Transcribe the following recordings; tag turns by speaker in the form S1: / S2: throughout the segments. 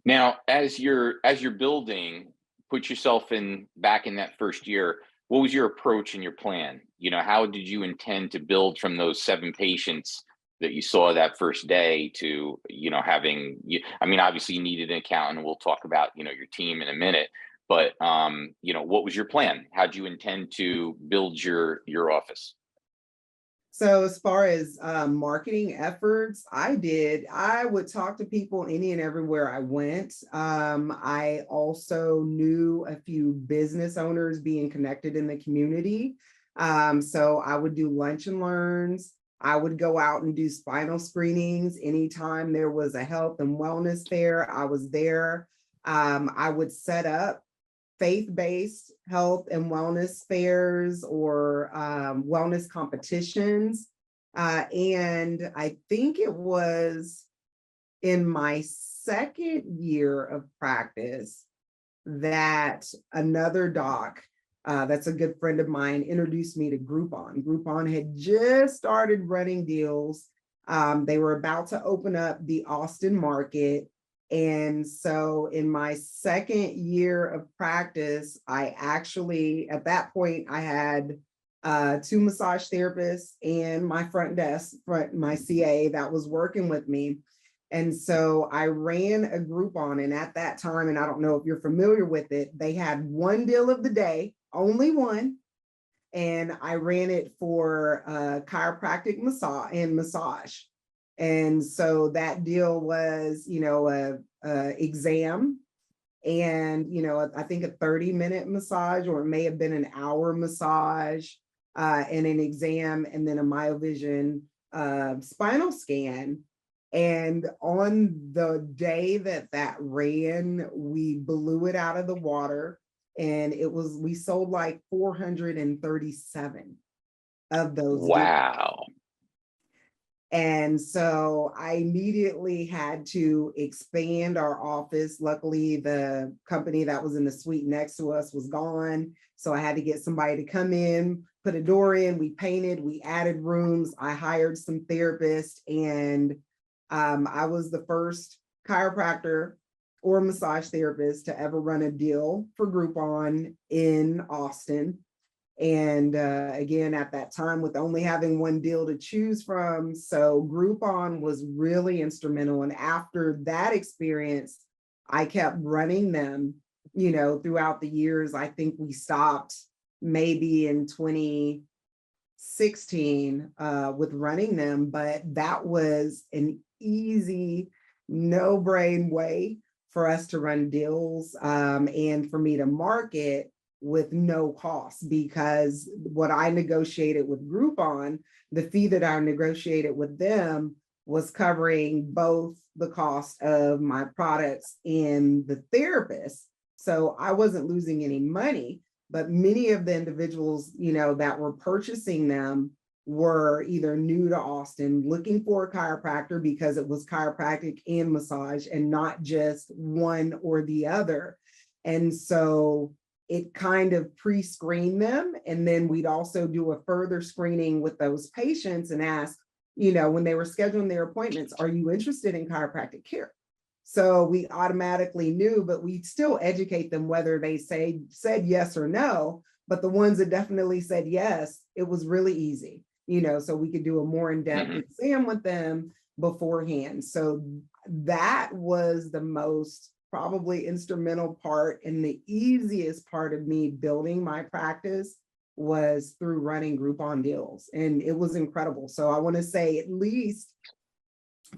S1: Now, as you're building, put yourself in back in that first year. What was your approach and your plan? How did you intend to build from those seven patients that you saw that first day to, having you, I mean, obviously you needed an accountant, and we'll talk about, your team in a minute, but what was your plan? How would you intend to build your office?
S2: So as far as marketing efforts, I would talk to people any and everywhere I went. I also knew a few business owners being connected in the community. So I would do lunch and learns. I would go out and do spinal screenings anytime there was a health and wellness fair. I was there. I would set up faith-based health and wellness fairs or wellness competitions. And I think it was in my second year of practice that another doc, that's a good friend of mine, introduced me to Groupon. Groupon had just started running deals. They were about to open up the Austin market. And so in my second year of practice, I actually, at that point, I had two massage therapists and my my CA that was working with me. And so I ran a Groupon, and at that time, and I don't know if you're familiar with it, they had one deal of the day, only one. And I ran it for chiropractic massage. And so that deal was, a exam and, I think a 30-minute massage, or it may have been an hour massage, and an exam, and then a myovision spinal scan. And on the day that ran, we blew it out of the water, and we sold like 437 of those deals.
S1: Wow.
S2: And so I immediately had to expand our office. Luckily, the company that was in the suite next to us was gone. So I had to get somebody to come in, put a door in, we painted, we added rooms, I hired some therapists, and I was the first chiropractor or massage therapist to ever run a deal for Groupon in Austin. And again, at that time, with only having one deal to choose from, so Groupon was really instrumental. And after that experience, I kept running them, throughout the years. I think we stopped maybe in 2016 with running them, but that was an easy, no-brain way for us to run deals, and for me to market with no cost, because what I negotiated with Groupon, the fee that I negotiated with them was covering both the cost of my products and the therapist. So I wasn't losing any money, but many of the individuals, that were purchasing them were either new to Austin, looking for a chiropractor because it was chiropractic and massage and not just one or the other. And so it kind of pre-screened them. And then we'd also do a further screening with those patients and ask, when they were scheduling their appointments, are you interested in chiropractic care? So we automatically knew, but we still educate them whether they said yes or no. But the ones that definitely said yes, it was really easy, so we could do a more in-depth
S1: Mhm.
S2: exam with them beforehand. So that was the most probably instrumental part, and the easiest part of me building my practice was through running Groupon deals, and it was incredible. So I want to say at least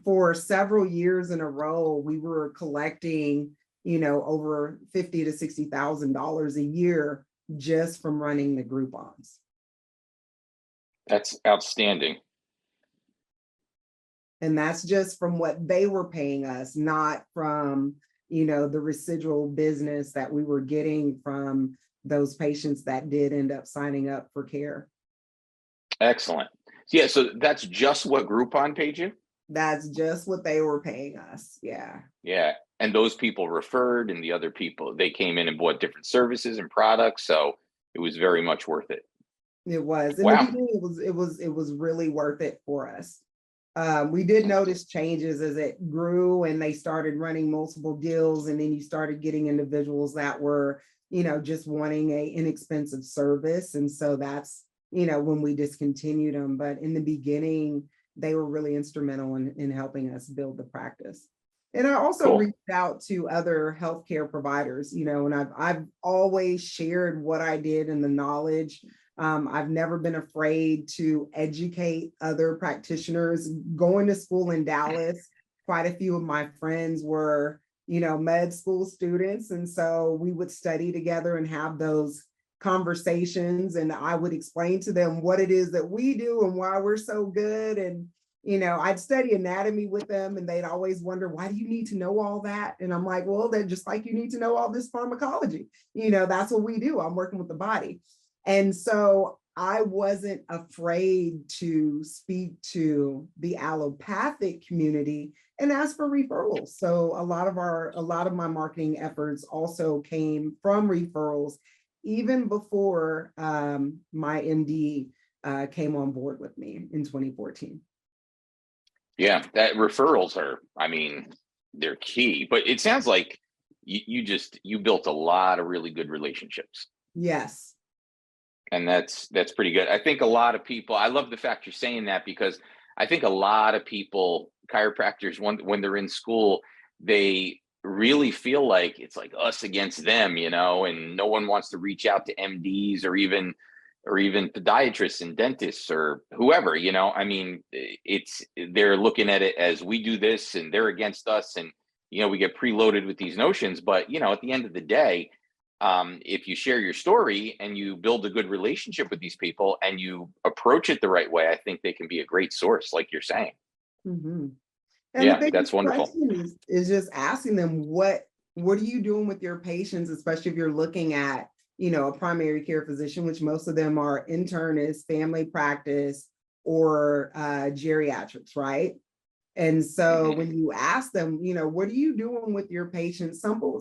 S2: for several years in a row, we were collecting, over $50,000 to $60,000 a year just from running the Groupons.
S1: That's outstanding.
S2: And that's just from what they were paying us, not from, the residual business that we were getting from those patients that did end up signing up for care.
S1: Excellent. Yeah, so that's just what Groupon paid you?
S2: That's just what they were paying us. Yeah,
S1: Yeah. And those people referred, and the other people, they came in and bought different services and products. So it was very much worth it.
S2: it was. In the
S1: Wow.
S2: beginning, it was really worth it for us. We did notice changes as it grew and they started running multiple deals, and then you started getting individuals that were, just wanting a inexpensive service. And so that's, when we discontinued them. But in the beginning, they were really instrumental in helping us build the practice. And I also
S1: Cool.
S2: reached out to other healthcare providers, and I've always shared what I did and the knowledge. I've never been afraid to educate other practitioners. Going to school in Dallas, quite a few of my friends were, med school students. And so we would study together and have those conversations. And I would explain to them what it is that we do and why we're so good. And, I'd study anatomy with them, and they'd always wonder, why do you need to know all that? And I'm like, well, they're just like, you need to know all this pharmacology. That's what we do. I'm working with the body. And so I wasn't afraid to speak to the allopathic community and ask for referrals. So a lot of my marketing efforts also came from referrals, even before my MD came on board with me in 2014.
S1: Yeah, that referrals are, I mean, they're key. But it sounds like you built a lot of really good relationships.
S2: Yes.
S1: And that's pretty good. I think a lot of people, I love the fact you're saying that, because I think a lot of people, chiropractors, when they're in school, they really feel like it's like us against them, and no one wants to reach out to MDs or even podiatrists and dentists or whoever. I mean, they're looking at it as we do this and they're against us, and we get preloaded with these notions. But at the end of the day, if you share your story and you build a good relationship with these people and you approach it the right way, I think they can be a great source, like you're saying.
S2: Mm-hmm. And the
S1: Yeah,
S2: biggest
S1: that's wonderful.
S2: question is just asking them, what are you doing with your patients, especially if you're looking at, a primary care physician, which most of them are internists, family practice, or geriatrics, right? And so when you ask them, what are you doing with your patients? Something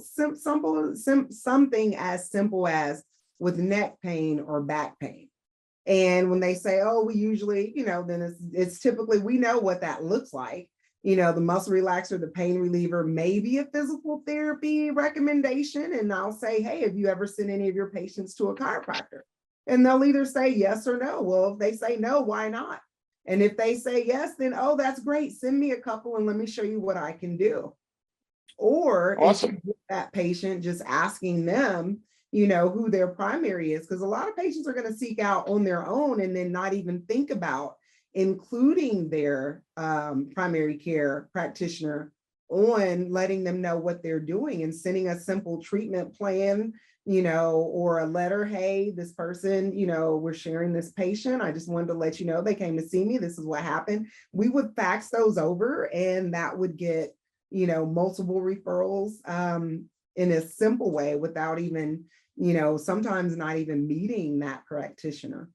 S2: as simple as with neck pain or back pain. And when they say, oh, we usually, then it's typically, we know what that looks like. The muscle relaxer, the pain reliever, maybe a physical therapy recommendation. And I'll say, hey, have you ever sent any of your patients to a chiropractor? And they'll either say yes or no. Well, if they say no, why not? And if they say yes, then, oh, that's great. Send me a couple and let me show you what I can do. Or
S1: Awesome.
S2: if that patient, just asking them, who their primary is, because a lot of patients are going to seek out on their own and then not even think about including their primary care practitioner on letting them know what they're doing and sending a simple treatment plan, or a letter. Hey, this person, we're sharing this patient. I just wanted to let you know they came to see me. This is what happened. We would fax those over, and that would get, multiple referrals in a simple way without even, sometimes not even meeting that practitioner.